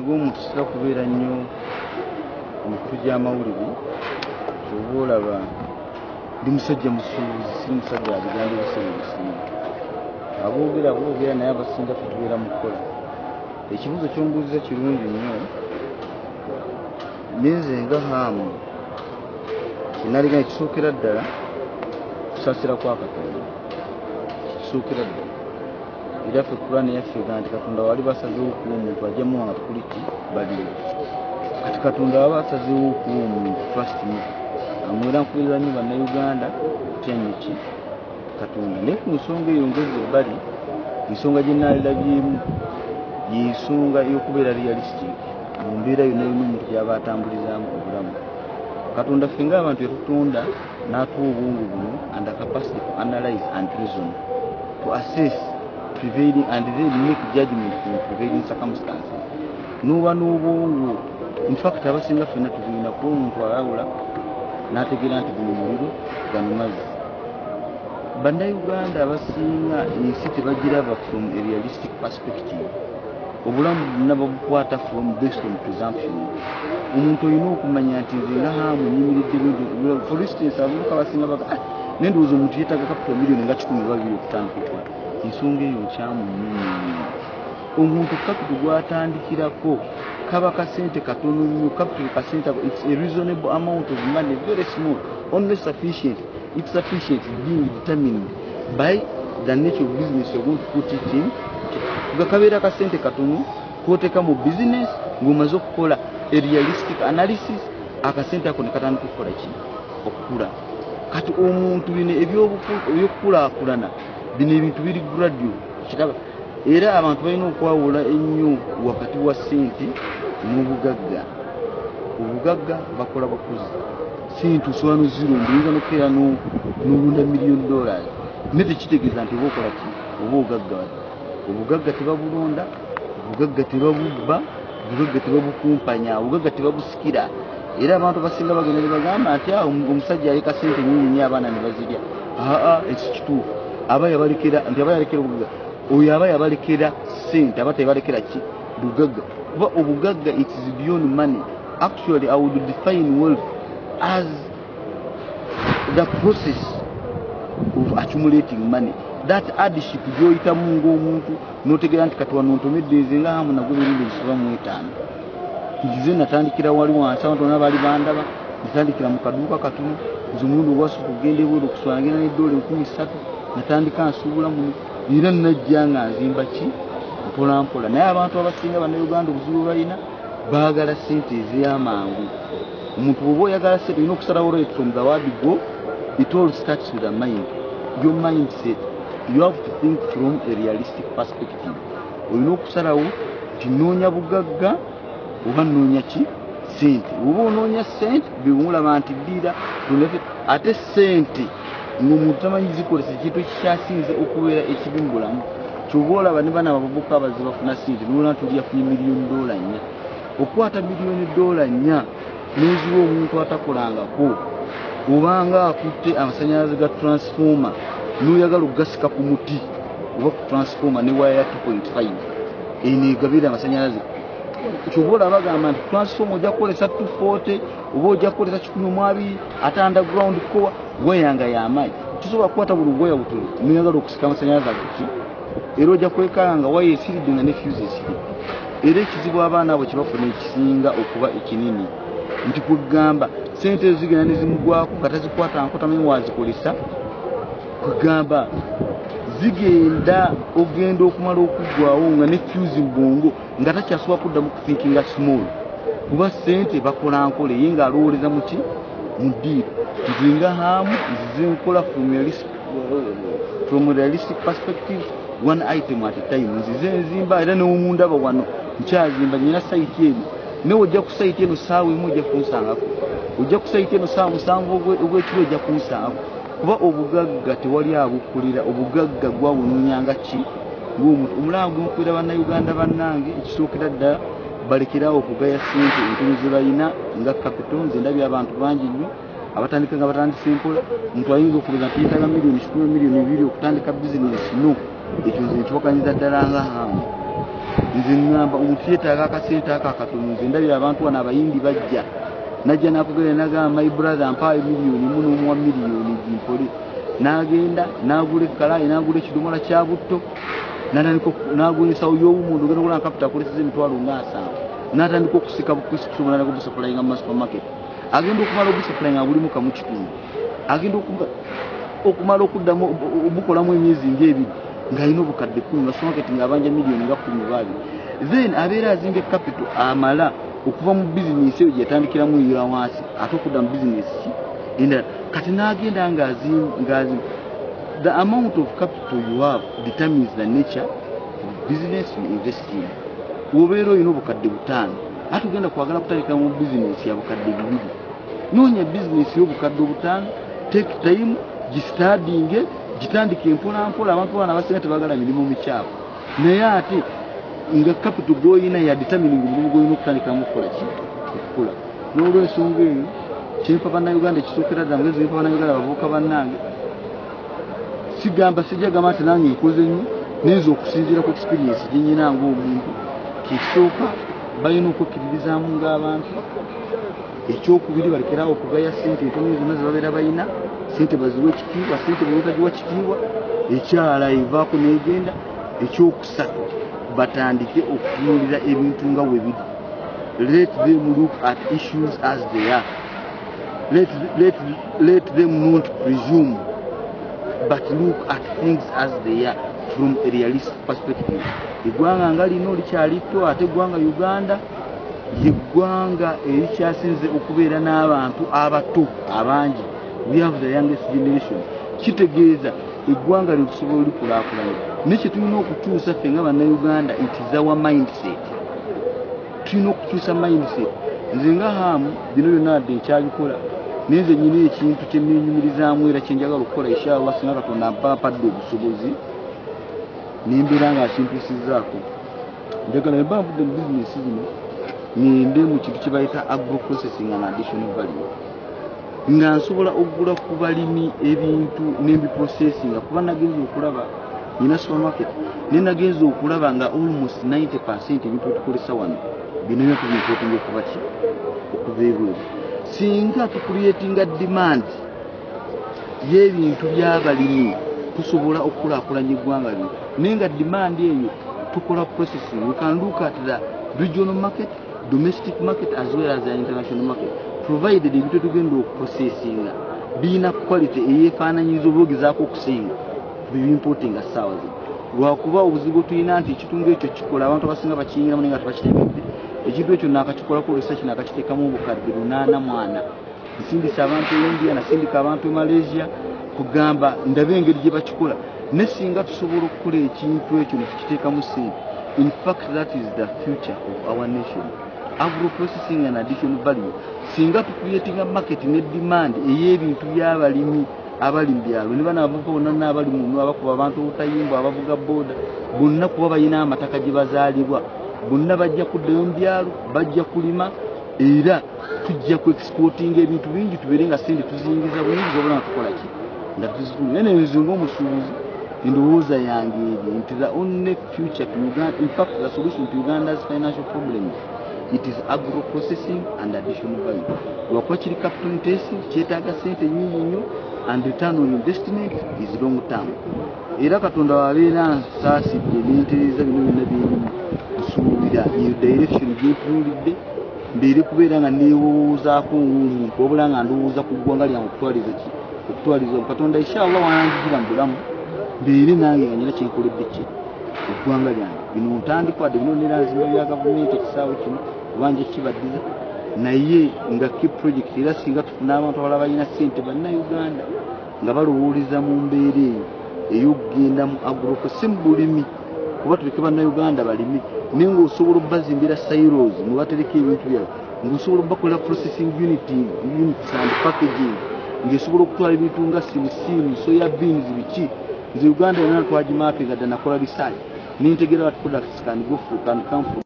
ng'omuntu sira kubeera nnyo emikutu gy'amawulire oba olaba ndi musajja musuubuzi si musajja abigambo ebiseera ebisinga aboogera naye abasinga kutubeera mu kukola. Ekibuuzo ky'ombuuziza kirungi nnyo. Nze nga haamu kinaaliga ekisookera ddala kusaasira kwa Katonda, kisookera ddala era ffe Kurani yaffe ega nti Katonda wali basazeewo okuwa omuntu ajjamu nga tukuliki baliwo. Kati Katonda waba asazeewo okuwa omuntu trust me amwera nkubiriza nnyo bannayuganda kutya ki Katonda. Naye ku nsonga eyo ngeze ebbali, ensonga gye naalirabyemu y'ensonga y'okubeera realistic mu mbeera yonna omuntu gy'aba atambulizaamu obulamu. Katonda ffe ng'abantu yatutonda n'atuwa obwongo buno and a capacity to analyze and reason, to assess prevailing and then make judgment from prevailing circumstances. N'oba n'obwongo, in fact abasinga ffenna tubulina kuba omuntu alawula n'ategeera nti guno muliro gano mazzi. Bannayuganda abasinga ensi tebagiraba from a realistic perspective. Obulamu bwonna babukwata from based on presumption. Omuntu olina okumanya nti nze nga haamu nyimiridde bintu. For instance abavubuka abasinga baga nendowooza omuntu yeetaaga capital million nga 12 okutandika okukola. Ensonga eyo nkyamu nnyo. Omuntu capital gw'atandikirako kaba kasente katono nnyo. Capital kasente, it's a reasonable amount of money, very small, only sufficient. It's sufficient being determined by the nature of business you're going to put it in. Gakabeera kasente katono koteka mu business ng'omaze okukola a realistic analysis, akasente ako ne katandika okukola ki okukula. Kati omuntu bino ebyokulaakulana bino ebintu biri gradual kiraba. Era abantu balina okwawula ennyo wakati wa sente n'obugagga. Obugagga bakola bukuzi. Sente osobola n'ozirunda oyinza n'okukeera n'olunda $1,000,000 naye tekitegeeza nti oba okola ki oba ogagga. Obugagga tebabulonda, obugagga tebabubba, obugagga tebabukumpanya, obugagga tebabusikira. Era abantu basinga bagenda ne bagamba nti omusajja aleka sente nnyingi nnyo abaana ne bazirya. Ekikituufu aba yabalekera obugagga. Oyo aba yabalekera sente aba tebalekera ki bugagga. Kuba obugagga it is beyond money. Actually I would define wealth as the process of accumulating money. That hardship gyoyitamu ng'omuntu n'otegeera nti kati wano ntomedde nze nga hamu nagwe emirundi egisoba mu 5. Nze natandikira wali wansi abantu bonna baali bandaba, natandikira mu kaduuka katono, nze omulundi ogwasooka okugenda ebweru okusula ngenda n'eddoola 3,000, natandika nsuubula muno era najja nga nzimba ki mpola mpola. Naye abantu abasinga bannayuganda obuzibu balina baagala sente ez'amangu. Omuntu bw'oba oyagala sente olina okusalawo right from the word go. It all starts with the mind, your mindset. You have to think from a realistic perspective. Olina okusalawo nti noonya bugagga oba noonya ki sente. Oba onoonya sente biwulaba nti ddira ate sente ng'omuntu tamanyi zikolesa ekintu ekikyasinze okubeera ekibi mu bulamu. Ky'oba olaba ne bano abavubuka abazi bafuna sente n'olaba nti oli yafunye $1,000,000. Okwata $1,000,000 n'oziwa omuntu atakolangako obanga akutte amasannyalaze ga transformer n'oyagala okugasika ku muti oba ku transformer ne waya ya 2.5 eno egabira amasannyalaze. Ky'oba olaba bagamba nti transformer ojja kukolesa 240 oba ojja kukolesa 120 ate underground core waya nga y'amaanyi. Tosobola kukwata buli waya butono n'oyagala okusika amasannyalaze ago era ojja kwekanga nga waya esiridde nga ne fuse esiridde. Era ekizibu abaana abo kye bafuna ekisinga okuba ekinini nti kwegamba sente ezigenda ne zimugwako nga tazikwata nko tamanyi wazikolesa. Kwegamba zigenda ogenda okumala okuggwawo nga ne fuse mu bwongo nga takyasobola kuddamu kuthinkinga small. Kuba sente bakola nkola ye ng'alowooleza mu ki mu ddiiro. Nze nga haamu nzize nkola from a realistic perspective, one item at a time. Nzize nzimba era n'omundaba wano nkyazimba nnyina sayiti eno. Naye ojja ku sayiti eno saawa emu ojja kunsangako, ojja ku sayiti eno saawa 7 ogw'ekiro ojja kunsangako. Kuba obugagga tewali abukkulira. Obugagga gwawunuunyanga ki ng'omuntu omulaba gw'omukulira bannayuganda bannange. Ekisookera ddala balekerawo okugaya sente entono ze balina nga capital. Nze ndabye abantu bangi nnyo abatandika nga batandise mpola. Omuntu ayinza okulowooza nti yeetaaga $1,000,000 $2,000,000 okutandika bizinesi. No, ekyo nze nkiwakanyiza ddala nga haamu. nze ngamba omuntu yeetaaga akasente ako akatono nze ndabira abantu wano abayindi bajja najja nakugenda nagamba my brother mpaayo miliyoni muno omuwa miliyoni gimpole n'agenda n'agula ekkalaayi n'agula ekidomola kya butto n'agula ensawo y'obumundu ogenda okulaba kapita akoleseza emitwalo nga 5 n'atandika okusika bukusika kusobola nagobusapulayinga mu masupermarket agenda okumala obusapulayinga abulimu kamu kitundu agenda okumala okuddamu obukolamu emyezi ng'ebiri ng'alina obukadde 10 nga supermarket ng'abanja miliyoni nga 12 then abeera azimbye capital amala okuva mu bizinesi eyo gyatandikiramu eya wansi ate okudda mu bizinesi ki endala kati n'agenda ng'azimba the amount of capital you have determines the nature of business you invest in. Obeera olina obukadde 5 ate ogenda kwagala kutandika mu bizinesi ya bukadde 2 noonya bizinesi y'obukadde 5 take time gistadinge gitandike mpolampola abantu bana basinga tebagala mirimu mikyafu naye ate nga capital goyina ya determining omulimu goyina okutandikamu okukola okukula n'olwensonga eyo kyempa bannayuganda ekisookera ddala mugezi wempa bannayuganda abavubuka bannange sigamba sijjagamba nti nange nkoze nnyo nayinza okusinziira ku experience gye nyina ng'omuntu kyekisooka balina okwekkiririzaamu ng'abantu ekyokubiri balekerawo okugaya ssente entono zonna zebabeera balina ssente baziwa ekitiibwa ssente bwetagiwa kitiibwa ekyala evaako n'egenda ekyokusatu batandike okutunuulira ebintu nga bwe biri let them look at issues as they are let them not presume but look at things as they are from a realistic perspective. Eggwanga nga lino likyali tto ate eggwanga Uganda yeggwanga erikyasinze okubeera n'abantu abato abangi. We have the youngest generation. Kitegeeza eggwanga likusobola olikulaakulanya nekye tulina okukyusa ffe nga bannayuganda it is our mindset. Tulina okukyusa mindset. Nze nga hamu bino byonna wadde nkyabikola naye nze nyina ekintu kye neenyumirizaamu era kye njagala okukola inshallah singa Katonda ampapadde obusobozi nimbeera nga akintuusizzaako njagala eba mbudde mu bizinesi zino ngende mu kintu kye bayita agro processing and additional value nga nsobola okugula ku balimi ebintu n'ebiprocessinga kuba nagenza okulaba nyina supermarket naye nagenza okulaba nga almost 90% ebintu tukolesa wano bino byo tubimportinga okuva ki okuva ebweru singa tucreatinga demand y'ebintu by'abalimi tusobola okulaakulanya eggwanga lino naye nga demand eyo tukola processing. We can look at the regional market, domestic market as well as the international market provided ebintu tugenda okuprocessinga birina quality eyeefaananyiriza oba ogezaako okusinga tubimportinga ssaawa zino lwakuba obuzibu tulina nti ekitundu ekyo kikola abantu abasinga bakiyingiramu naye nga tebakitegedde ekintu ekyo naakakikolako research naakakiteekamu obukadde 84 nsindisa abantu e India nasindika abantu e Malaysia kugamba ndabe engeri gye bakikola ne singa tusobola okukola ekintu ekyo nekikiteekamu ssente. In fact that is the future of our nation. Agro processing and additional value singa tucreatinga market ne demand ey'ebintu by'abalimi abali mu byalo ne bana abavubuka bonna n'abali mu abakuba abantu obutayimba abavuga boda bonna kuba balina amataka gye bazaalibwa bonna bajja kuddayo mu byalo bajja kulima era tujja ku exportinga ebintu bingi tubeere nga sente tuzingiza bulungi zobola nga tukola ki nga tuzikulu ene nze ng'omusuubuzi endowooza yange eri nti the only future to Uganda, in fact the solution to Uganda's financial problems, it is agro processing and additional value. Lwakuba kiri capital intensive kyetaaga sente nnyingi nnyo and return on investment is long term. Era Katonda wabeera nsaasidde n'entereza bino byonna byerimu nsuubira eyo direction gy'etunuulidde mbeere kubeera nga neewoozaako ng'omuntu wabula nga ndowooza ku ggwanga lyange okutwaliza Katonda inshallah wananjigila mu bulamu mbeere nange nga nyina kyenkoledde ki eggwanga lyange bino ntandikwadde bino neranzimba bya gavumenti ekisaawe kino obanja kibaddiza naye nga ki project era singa tufuna abantu abalala balina ssente bannayuganda nga balowooleza mu mbeera eyo ey'okugenda mu agroko si mu bulimi kuba tuleke bannayuganda balimi naye ng'osobola obbazimbira silos mwe batereka ebintu byabwe ng'osobola obbakolera processing units and packaging ng'esobola okutwala ebintu nga simusimu soya beans biki nze Uganda yonna twagimapinga dda nakola research nintegeera what products can go for can come from